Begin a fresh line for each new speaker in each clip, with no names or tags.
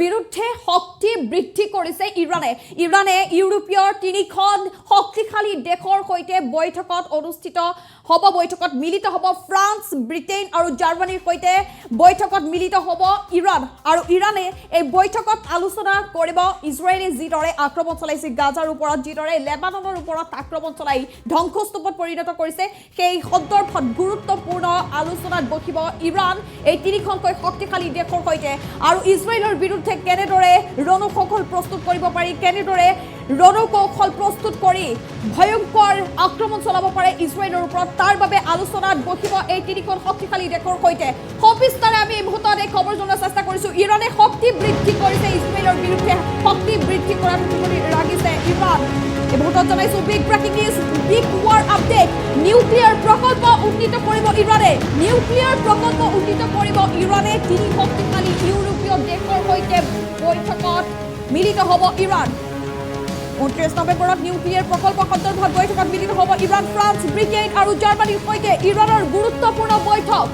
বিৰুদ্ধে শক্তি বৃদ্ধি কৰিছে ইৰাণে ইউৰোপীয় তিনিখন শক্তিশালী দেশৰ সৈতে বৈঠকত অনুষ্ঠিত হ'ব বৈঠকত মিলিত হ'ব ফ্ৰান্স ব্ৰিটেইন আৰু জাৰ্মানীৰ সৈতে বৈঠকত মিলিত হ'ব ইৰাণ আৰু ইৰাণে এই বৈঠকত আলোচনা কৰিব ইজৰাইলে যিদৰে আক্ৰমণ চলাইছে গাজাৰ ওপৰত যিদৰে লেবাননৰ ওপৰত আক্ৰমণ চলাই ধ্বংসস্তূপত পৰিণত কৰিছে সেই সন্দৰ্ভত গুৰুত্বপূৰ্ণ আলোচনাত বহিব ইৰাণ এই তিনিখনকৈ শক্তিশালী দেশৰ সৈতে আৰু ইজৰাইলৰ বিৰুদ্ধে কেনেদৰে ৰণকৌশল প্ৰস্তুত কৰিব পাৰি কেনেদৰে ৰণকৌশল প্ৰস্তুত কৰি ভয়ংকৰ আক্ৰমণ চলাব পাৰে ইজৰাইলৰ ওপৰত তাৰ বাবে আলোচনাত বহিব এই তিনিখন শক্তিশালী দেশৰ সৈতে সবিস্তাৰে আমি এই মুহূৰ্তত এই খবৰ জনাৰ চেষ্টা কৰিছো ইৰাণে শক্তি বৃদ্ধি কৰিছে ইজৰাইলৰ বিৰুদ্ধে শক্তি বৃদ্ধি কৰাৰ বুলি ৰাখিছে ইৰাণ এই মুহূৰ্তত জনাইছো big breaking news big war update nuclear প্ৰকল্প উন্নীত কৰিব ইৰাণে নিউক্লিয়াৰ প্ৰকল্প উন্নীত কৰিব ইৰাণে তিনি শক্তিশালী ইউৰোপীয় দেশৰ সৈতে বৈঠকত মিলিত হ'ব ইৰাণ 29 নৱেম্বৰত নিউক্লিয়াৰ প্ৰকল্প সন্দৰ্ভত বৈঠকত মিলিত হ'ব ইৰাণ ফ্ৰান্স ব্ৰিটেইন আৰু জাৰ্মানীৰ সৈতে ইৰাণৰ গুৰুত্বপূৰ্ণ বৈঠক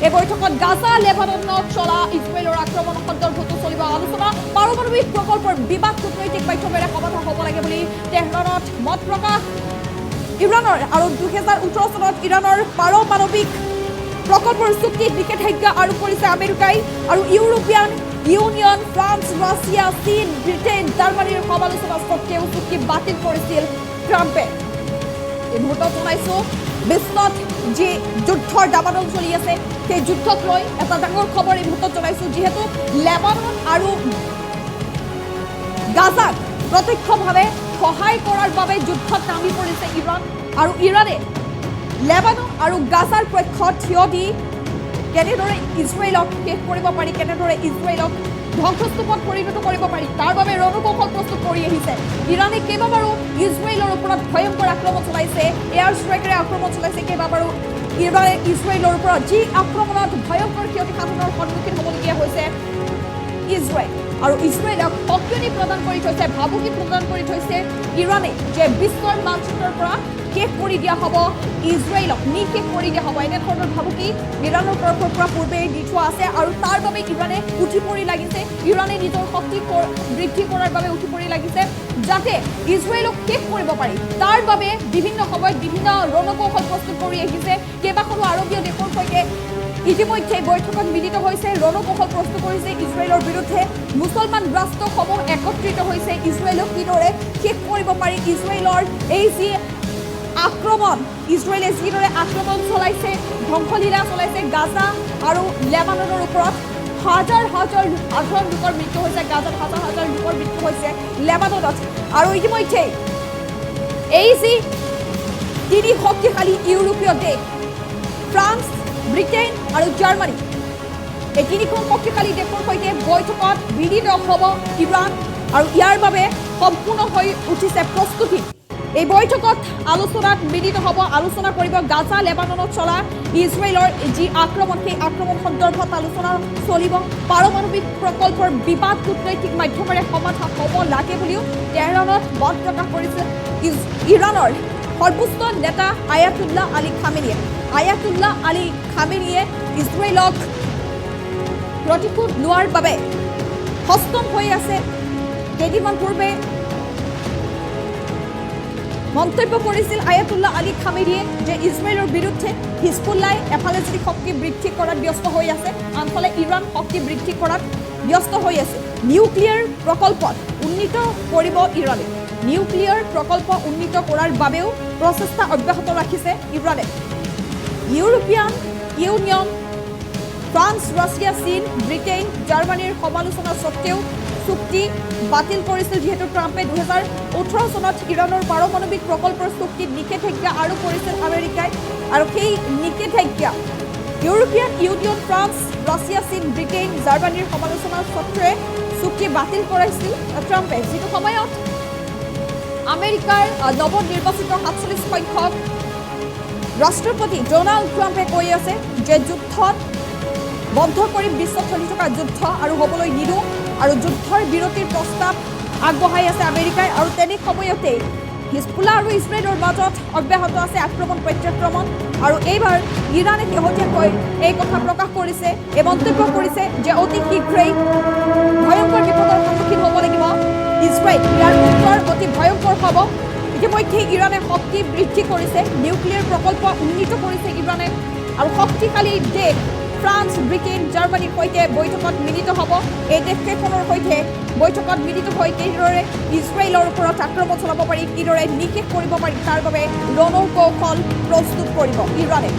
এই বৈঠকত গাজা লেবাননত চলা ইজৰাইলৰ আক্ৰমণ সন্দৰ্ভতো চলিব আলোচনা পাৰমাণৱিক প্ৰকল্পৰ বিবাদ কূটনৈতিক মাধ্যমেৰে সমাধান হ'ব লাগে বুলি তেহৰানত মত প্ৰকাশ ইৰাণৰ আৰু 2018 চনত ইৰাণৰ পাৰমাণৱিক প্ৰকল্পৰ চুক্তিত নিষেধাজ্ঞা আৰোপ কৰিছে আমেৰিকাই আৰু ইউৰোপীয়ান ইউনিয়ন ফ্ৰান্স ৰাছিয়া চীন ব্ৰিটেইন জাৰ্মানীৰ সমালোচনা সত্ত্বেও চুক্তি বাতিল কৰিছিল ট্ৰাম্পে এই মুহূৰ্তত জনাইছো বিশ্বত যি যুদ্ধৰ দাবানল চলি আছে সেই যুদ্ধক লৈ এটা ডাঙৰ খবৰ এই মুহূৰ্তত জনাইছো যিহেতু লেবানন আৰু গাজাক প্ৰত্যক্ষভাৱে সহায় কৰাৰ বাবে যুদ্ধত নামি পৰিছে ইৰাণ আৰু ইৰাণে লেবানন আৰু গাজাৰ পক্ষত থিয় দি কেনেদৰে ইজৰাইলক শেষ কৰিব পাৰি কেনেদৰে ইজৰাইলক ধ্বংসস্তূপত পৰিণত কৰিব পাৰি তাৰ বাবে ৰণকৌশল প্ৰস্তুত কৰি আহিছে ইৰাণে কেইবাবাৰো ইজৰাইলৰ ওপৰত ভয়ংকৰ আক্ৰমণ চলাইছে এয়াৰ ষ্ট্ৰাইকেৰে আক্ৰমণ চলাইছে কেইবাবাৰো ইৰাণে ইজৰাইলৰ ওপৰত যি আক্ৰমণত ভয়ংকৰ ক্ষতিসাধনৰ সন্মুখীন হ'বলগীয়া হৈছে ইজৰাইল আৰু ইজৰাইলক সক্ৰিয় প্ৰদান কৰি থৈছে ভাবুকি প্ৰদান কৰি থৈছে ইৰাণে যে বিশ্বৰ মানচিত্ৰৰ পৰা শেষ কৰি দিয়া হ'ব ইজৰাইলক নিশেষ কৰি দিয়া হ'ব এনেধৰণৰ ভাবুকি ইৰাণৰ তৰফৰ পৰা পূৰ্বে দি থোৱা আছে আৰু তাৰ বাবে ইৰাণে উঠি পৰি লাগিছে ইৰাণে নিজৰ শক্তি বৃদ্ধি কৰাৰ বাবে উঠি পৰি লাগিছে যাতে ইজৰাইলক শেষ কৰিব পাৰি তাৰ বাবে বিভিন্ন সময়ত বিভিন্ন ৰণকৌশল প্ৰস্তুত কৰি আহিছে কেইবাখনো আৰৱীয় দেশৰ সৈতে ইতিমধ্যে বৈঠকত মিলিত হৈছে ৰণকৌশল প্ৰস্তুত কৰিছে ইজৰাইলৰ বিৰুদ্ধে মুছলমান ৰাষ্ট্ৰসমূহ একত্ৰিত হৈছে ইজৰাইলক কিদৰে শেষ কৰিব পাৰি ইজৰাইলৰ এই যি আক্ৰমণ ইজৰাইলে যিদৰে আক্ৰমণ চলাইছে ধ্বংসলীলা চলাইছে গাজা আৰু লেবাননৰ ওপৰত হাজাৰ সাধাৰণ লোকৰ মৃত্যু হৈছে গাজাত হাজাৰ লোকৰ মৃত্যু হৈছে লেবাননত আৰু ইতিমধ্যে এই যি তিনি শক্তিশালী ইউৰোপীয় দেশ ফ্ৰান্স ব্ৰিটেইন আৰু জাৰ্মানী এই তিনিখন শক্তিশালী দেশৰ সৈতে বৈঠকত মিলিত হ'ব ইৰাণ আৰু ইয়াৰ বাবে সম্পূৰ্ণ হৈ উঠিছে প্ৰস্তুতি এই বৈঠকত আলোচনাত মিলিত হ'ব আলোচনা কৰিব গাজা লেবাননত চলা ইজৰাইলৰ যি আক্ৰমণ সেই আক্ৰমণ সন্দৰ্ভত আলোচনা চলিব পাৰমাণৱিক প্ৰকল্পৰ বিবাদ কূটনৈতিক মাধ্যমেৰে সমাধান হ'ব লাগে বুলিও তেহৰানত মত প্ৰকাশ কৰিছে ইৰাণৰ সৰ্বোচ্চ নেতা আয়াতুল্লাহ আলী খামেনিয়ে ইজৰাইলক প্ৰতিশোধ লোৱাৰ বাবে সষ্টম হৈ আছে কেইদিনমান পূৰ্বে মন্তব্য কৰিছিল আয়াতুল্লাহ আলী খামেনিয়ে যে ইজৰাইলৰ বিৰুদ্ধে হিজবুল্লাই এফালে যদি শক্তি বৃদ্ধি কৰাত ব্যস্ত হৈ আছে আনফালে ইৰাণ শক্তি বৃদ্ধি কৰাত ব্যস্ত হৈ আছে নিউক্লিয়াৰ প্ৰকল্পত উন্নীত কৰিব ইৰাণে নিউক্লিয়াৰ প্ৰকল্প উন্নীত কৰাৰ বাবেও প্ৰচেষ্টা অব্যাহত ৰাখিছে ইৰাণে ইউৰোপীয়ান ইউনিয়ন ফ্ৰান্স ৰাছিয়া চীন ব্ৰিটেইন জাৰ্মানীৰ সমালোচনা সত্ত্বেও চুক্তি বাতিল কৰিছিল যিহেতু ট্ৰাম্পে 2018 চনত ইৰাণৰ পাৰমাণৱিক প্ৰকল্পৰ চুক্তিত নিষেধাজ্ঞা আৰোপ কৰিছিল আমেৰিকাই আৰু সেই নিষেধাজ্ঞা ইউৰোপীয়ান ইউনিয়ন ফ্ৰান্স ৰাছিয়া চীন ব্ৰিটেইন জাৰ্মানীৰ সমালোচনা সত্ত্বে চুক্তি বাতিল কৰাইছিল ট্ৰাম্পে যিটো সময়ত আমেৰিকাৰ নৱনিৰ্বাচিত 47 সংখ্যক ৰাষ্ট্ৰপতি ডোনাল্ড ট্ৰাম্পে কৈ আছে যে যুদ্ধত বন্ধ কৰি বিশ্বত চলি থকা যুদ্ধ আৰু হ'বলৈ নিদিওঁ আৰু যুদ্ধৰ বিৰতিৰ প্ৰস্তাৱ আগবঢ়াই আছে আমেৰিকাই আৰু তেনে সময়তে হিজবুল্লাহ আৰু ইজৰাইলৰ মাজত অব্যাহত আছে আক্ৰমণ প্ৰত্যাক্ৰমণ আৰু এইবাৰ ইৰাণে শেহতীয়াকৈ এই কথা প্ৰকাশ কৰিছে এই মন্তব্য কৰিছে যে অতি শীঘ্ৰেই ভয়ংকৰ বিপদৰ সন্মুখীন হ'ব লাগিব ইজৰাইল ইয়াৰ উত্তৰ অতি ভয়ংকৰ হ'ব ইতিমধ্যে ইৰাণে শক্তি বৃদ্ধি কৰিছে নিউক্লিয়াৰ প্ৰকল্প উন্নীত কৰিছে ইৰাণে আৰু শক্তিশালী দেশ ফ্ৰান্স ব্ৰিটেইন জাৰ্মানীৰ সৈতে বৈঠকত মিলিত হ'ব এই দেশকেইখনৰ সৈতে বৈঠকত মিলিত হৈ কিদৰে ইজৰাইলৰ ওপৰত আক্ৰমণ চলাব পাৰি কিদৰে নিশেষ কৰিব পাৰি তাৰ বাবে ৰণকৌশল প্ৰস্তুত কৰিব ইৰাণে